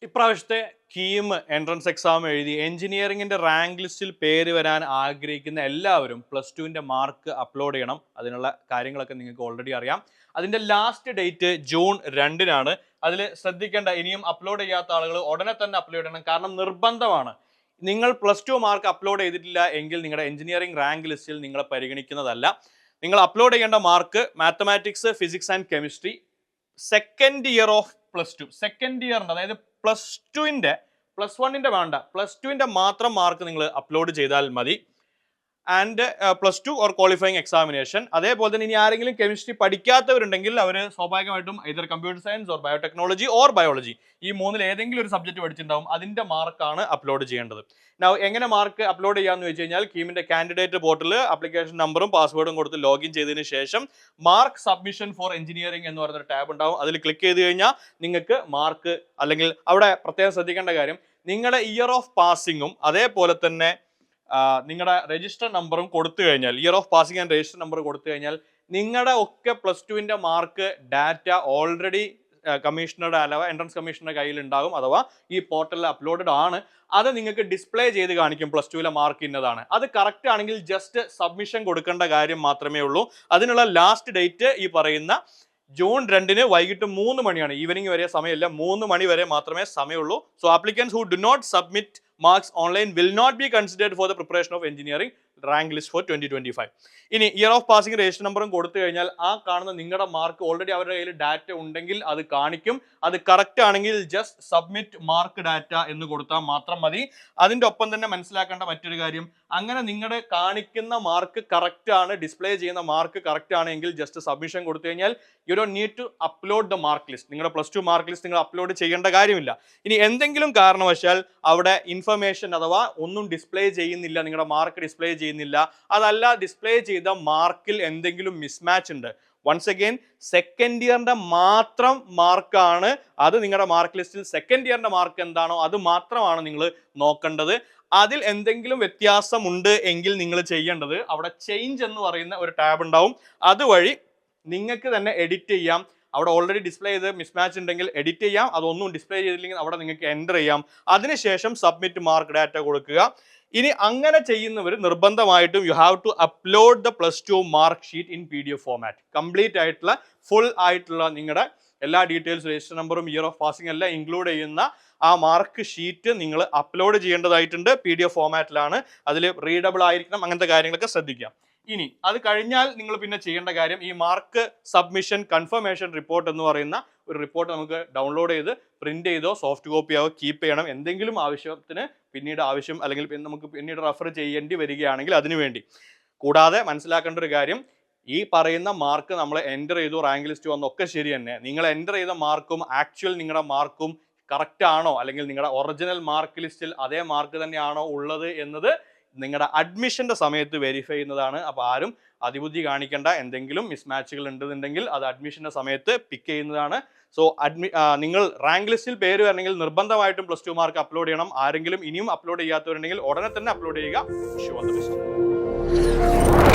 ഇപ്രാവശ്യത്തെ KEAM entrance exam എഴുതി എഞ്ചിനീയറിംഗിന്റെ റാങ്ക് ലിസ്റ്റിൽ പേര് വരാൻ ആഗ്രഹിക്കുന്ന എല്ലാവരും +2ന്റെ മാർക്ക് അപ്ലോഡ് ചെയ്യണം. അതിനുള്ള കാര്യങ്ങളൊക്കെ നിങ്ങൾക്ക് ഓൾറെഡി അറിയാം. അതിന്റെ ലാസ്റ്റ് ഡേറ്റ് ജൂൺ 2-നാണ്. അതിൽ ശ്രദ്ധിക്കേണ്ട, ഇനിയും അപ്ലോഡ് ചെയ്യാത്ത ആളുകൾ ഉടനെ തന്നെ അപ്ലോഡ് ചെയ്യണം. കാരണം നിർബന്ധമാണ്. നിങ്ങൾ +2 മാർക്ക് അപ്ലോഡ് ചെയ്തിട്ടില്ല എങ്കിൽ നിങ്ങളുടെ എഞ്ചിനീയറിംഗ് റാങ്ക് ലിസ്റ്റിൽ നിങ്ങളെ പരിഗണിക്കുന്നതല്ല. നിങ്ങൾ അപ്ലോഡ് ചെയ്യേണ്ട mark mathematics, physics and chemistry second year of +2, second ഇയറിന്റെ, അതായത് +2ന്റെ, +1ന്റെ വേണ്ട, +2ന്റെ മാത്രം മാർക്ക് നിങ്ങൾ അപ്ലോഡ് ചെയ്താൽ മതി. And +2 or qualifying examination. അതേപോലെ തന്നെ ഇനി ആരെങ്കിലും കെമിസ്ട്രി പഠിക്കാത്തവരുണ്ടെങ്കിൽ അവർ സ്വാഭാവികമായിട്ടും either computer science or biotechnology or biology, ഈ മൂന്നിൽ ഏതെങ്കിലും ഒരു സബ്ജക്ട് പഠിച്ചിട്ടുണ്ടാവും. അതിന്റെ മാർക്കാണ് അപ്ലോഡ് ചെയ്യേണ്ടത്. നൗ എങ്ങനെ മാർക്ക് അപ്ലോഡ് ചെയ്യാമെന്ന് വെച്ച് കഴിഞ്ഞാൽ കീമിന്റെ കാൻഡിഡേറ്റ് പോർട്ടൽ ആപ്ലിക്കേഷൻ നമ്പറും പാസ്വേഡും കൊടുത്ത് ലോഗിൻ ചെയ്തതിന് ശേഷം മാർക്ക് സബ്മിഷൻ ഫോർ എഞ്ചിനീയറിംഗ് എന്ന് പറയുന്ന ടാബ് ഉണ്ടാവും. അതിൽ ക്ലിക്ക് ചെയ്ത് കഴിഞ്ഞാൽ നിങ്ങൾക്ക് മാർക്ക്, അല്ലെങ്കിൽ അവിടെ പ്രത്യേകം ശ്രദ്ധിക്കേണ്ട കാര്യം, നിങ്ങളുടെ ഇയർ ഓഫ് പാസിങ്ങും അതേപോലെ തന്നെ നിങ്ങളുടെ രജിസ്റ്റർ നമ്പറും കൊടുത്തു കഴിഞ്ഞാൽ, year of passing and register number കൊടുത്തു കഴിഞ്ഞാൽ നിങ്ങളുടെ ഒക്കെ +2ന്റെ മാർക്ക് ഡാറ്റ ഓൾറെഡി കമ്മീഷണറുടെ അഥവാ എൻട്രൻസ് കമ്മീഷണറുടെ കയ്യിൽ ഉണ്ടാകും, അഥവാ ഈ പോർട്ടലിൽ അപ്ലോഡഡ് ആണ്. അത് നിങ്ങൾക്ക് ഡിസ്പ്ലേ ചെയ്ത് കാണിക്കും +2ലെ മാർക്ക് ഇന്നതാണ്. അത് കറക്റ്റ് ആണെങ്കിൽ ജസ്റ്റ് സബ്മിഷൻ കൊടുക്കേണ്ട കാര്യം മാത്രമേ ഉള്ളൂ. അതിനുള്ള ലാസ്റ്റ് ഡേറ്റ് ഈ പറയുന്ന ജൂൺ 2-ന് വൈകിട്ട് 3 മണിയാണ്. ഈവനിങ് വരെ സമയമില്ല, 3 മണി വരെ മാത്രമേ സമയമുള്ളൂ. So applicants who do not submit marks online will not be considered for the preparation of engineering rank list for 2025. ഇനി ഇയർ ഓഫ് പാസിംഗ് രജിസ്റ്റർ നമ്പറും കൊടുത്തു കഴിഞ്ഞാൽ ആ കാണുന്ന നിങ്ങളുടെ മാർക്ക് ഓൾറെഡി അവരുടെ കയ്യിൽ ഡാറ്റ ഉണ്ടെങ്കിൽ അത് കാണിക്കും. അത് കറക്റ്റ് ആണെങ്കിൽ ജസ്റ്റ് സബ്മിറ്റ് മാർക്ക് ഡാറ്റ എന്ന് കൊടുത്താൽ മാത്രം മതി. അതിൻ്റെ ഒപ്പം തന്നെ മനസ്സിലാക്കേണ്ട മറ്റൊരു കാര്യം, അങ്ങനെ നിങ്ങളുടെ കാണിക്കുന്ന മാർക്ക് കറക്റ്റ് ആണ്, ഡിസ്പ്ലേ ചെയ്യുന്ന മാർക്ക് കറക്റ്റ് ആണെങ്കിൽ ജസ്റ്റ് സബ്മിഷൻ കൊടുത്തു കഴിഞ്ഞാൽ you don't need to upload the mark list. നിങ്ങളുടെ +2 മാർക്ക് ലിസ്റ്റ് നിങ്ങൾ അപ്ലോഡ് ചെയ്യേണ്ട കാര്യമില്ല. ഇനി എന്തെങ്കിലും കാരണവശാൽ അവിടെ ഇൻഫർമേഷൻ അഥവാ ഒന്നും ഡിസ്പ്ലേ ചെയ്യുന്നില്ല, നിങ്ങളുടെ മാർക്ക് ഡിസ്പ്ലേ ചെയ്യുന്നില്ല, അതല്ല ഡിസ്പ്ലേ ചെയ്ത മാർക്കിൽ എന്തെങ്കിലും മിസ്മാച്ച് ഉണ്ട്, വൺസ് അഗെയിൻ സെക്കൻഡ് ഇയറിന്റെ മാത്രം മാർക്കാണ് അത്. നിങ്ങളുടെ മാർക്ക് ലിസ്റ്റിൽ സെക്കൻഡ് ഇയറിന്റെ മാർക്ക് എന്താണോ അത് മാത്രമാണ് നിങ്ങൾ നോക്കേണ്ടത്. അതിൽ എന്തെങ്കിലും വ്യത്യാസമുണ്ട് എങ്കിൽ നിങ്ങൾ ചെയ്യേണ്ടത്, അവിടെ ചേഞ്ച് എന്ന് പറയുന്ന ഒരു ടാബ് ഉണ്ടാവും. അതുവഴി നിങ്ങൾക്ക് തന്നെ എഡിറ്റ് ചെയ്യാം. അവിടെ ഓൾറെഡി ഡിസ്പ്ലേ ചെയ്ത് മിസ്മാച്ച് ഉണ്ടെങ്കിൽ എഡിറ്റ് ചെയ്യാം. അതൊന്നും ഡിസ്പ്ലേ ചെയ്തില്ലെങ്കിൽ അവിടെ നിങ്ങൾക്ക് എൻ്റർ ചെയ്യാം. അതിനുശേഷം സബ്മിറ്റ് മാർക്ക് ഡാറ്റ കൊടുക്കുക. ഇനി അങ്ങനെ ചെയ്യുന്നവർ നിർബന്ധമായിട്ടും you have to upload the +2 mark sheet in PDF format. Complete ആയിട്ടുള്ള ഫുൾ ആയിട്ടുള്ള നിങ്ങളുടെ എല്ലാ ഡീറ്റെയിൽസ്, രജിസ്റ്റർ നമ്പറും ഇയർ ഓഫ് പാസിംഗ് എല്ലാം ഇൻക്ലൂഡ് ചെയ്യുന്ന ആ മാർക്ക് ഷീറ്റ് നിങ്ങൾ അപ്ലോഡ് ചെയ്യേണ്ടതായിട്ടുണ്ട്. PDF ഫോമാറ്റിലാണ്, അതിൽ റീഡബിൾ ആയിരിക്കണം. അങ്ങനത്തെ കാര്യങ്ങളൊക്കെ ശ്രദ്ധിക്കാം. ഇനി അത് കഴിഞ്ഞാൽ നിങ്ങൾ പിന്നെ ചെയ്യേണ്ട കാര്യം, ഈ മാർക്ക് സബ്മിഷൻ കൺഫർമേഷൻ റിപ്പോർട്ട് എന്ന് പറയുന്ന ഒരു റിപ്പോർട്ട് നമുക്ക് ഡൗൺലോഡ് ചെയ്ത് പ്രിന്റ് ചെയ്തോ സോഫ്റ്റ് കോപ്പിയോ കീപ്പ് ചെയ്യണം. എന്തെങ്കിലും ആവശ്യത്തിന് പിന്നീട് ആവശ്യം അല്ലെങ്കിൽ നമുക്ക് പിന്നീട് റെഫർ ചെയ്യേണ്ടി വരികയാണെങ്കിൽ അതിനു വേണ്ടി. കൂടാതെ മനസ്സിലാക്കേണ്ട ഒരു കാര്യം, ഈ പറയുന്ന മാർക്ക് നമ്മൾ എൻ്റർ ചെയ്തു, റാങ്ക് ലിസ്റ്റ് വന്നൊക്കെ ശരി തന്നെ. നിങ്ങൾ എൻ്റർ ചെയ്ത മാർക്കും ആക്ച്വൽ നിങ്ങളുടെ മാർക്കും കറക്റ്റ് ആണോ, അല്ലെങ്കിൽ നിങ്ങളുടെ ഒറിജിനൽ മാർക്ക് ലിസ്റ്റിൽ അതേ മാർക്ക് തന്നെയാണോ ഉള്ളത് എന്നത് നിങ്ങളുടെ അഡ്മിഷന്റെ സമയത്ത് വെരിഫൈ ചെയ്യുന്നതാണ്. അപ്പോൾ ആരും അതിബുദ്ധി കാണിക്കേണ്ട. എന്തെങ്കിലും മിസ്മാച്ചുകൾ ഉണ്ടെന്നുണ്ടെങ്കിൽ അത് അഡ്മിഷന്റെ സമയത്ത് പിക്ക് ചെയ്യുന്നതാണ്. സോ നിങ്ങൾ റാങ്ക് ലിസ്റ്റിൽ പേര് വരണമെങ്കിൽ നിർബന്ധമായിട്ടും +2 മാർക്ക് അപ്ലോഡ് ചെയ്യണം. ആരെങ്കിലും ഇനിയും അപ്ലോഡ് ചെയ്യാത്തവരുണ്ടെങ്കിൽ ഉടനെ തന്നെ അപ്ലോഡ് ചെയ്യുക. Wish you all the best.